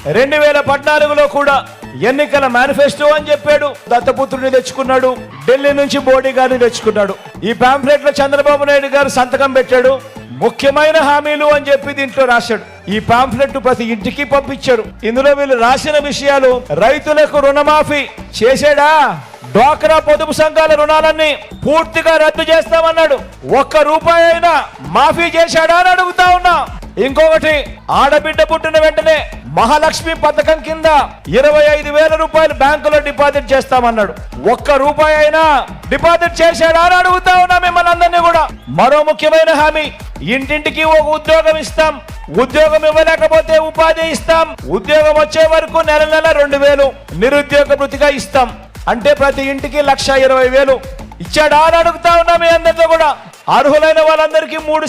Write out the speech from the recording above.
2014లో కూడా ఎన్నికల మేనిఫెస్టో అని చెప్పాడు, దత్తపుత్రుడిని తెచ్చుకున్నాడు, ఢిల్లీ నుంచి మోడీ గారిని తెచ్చుకున్నాడు. ఈ పాంఫ్లెట్ లో చంద్రబాబు నాయుడు గారు సంతకం పెట్టాడు, ముఖ్యమైన హామీలు అని చెప్పి దీంట్లో రాశాడు. ఈ పాంఫ్లెట్ ప్రతి ఇంటికి పంపించారు. ఇందులో వీళ్ళు రాసిన విషయాలు: రైతులకు రుణమాఫీ చేశాడా, డ్వాక్రా పొదుపు సంఘాల రుణాలన్నీ పూర్తిగా రద్దు చేస్తామన్నాడు, ఒక్క రూపాయి అయినా మాఫీ చేశాడా అని అడుగుతా ఉన్నా. ఇంకొకటి, ఆడబిడ్డ పుట్టిన వెంటనే మహాలక్ష్మి పథకం కింద 25,000 రూపాయలు బ్యాంకులో డిపాజిట్ చేస్తామన్నాడు, ఒక్క రూపాయి అయినా డిపాజిట్ చేశాడా అని అడుగుతా ఉన్నా మిమ్మల్ని అందరినీ కూడా. మరో ముఖ్యమైన హామీ, ఇంటింటికి ఒక ఉద్యోగం ఇస్తాం, ఉద్యోగం ఇవ్వలేకపోతే ఉపాధి ఇస్తాం, ఉద్యోగం వచ్చే వరకు నెల 2,000 నిరుద్యోగ భృతిగా ఇస్తాం, అంటే ప్రతి ఇంటికి 1,20,000 ఇచ్చాడా అని అడుగుతా ఉన్నా మీ అందరితో కూడా. అర్హులైన వాళ్ళందరికీ 3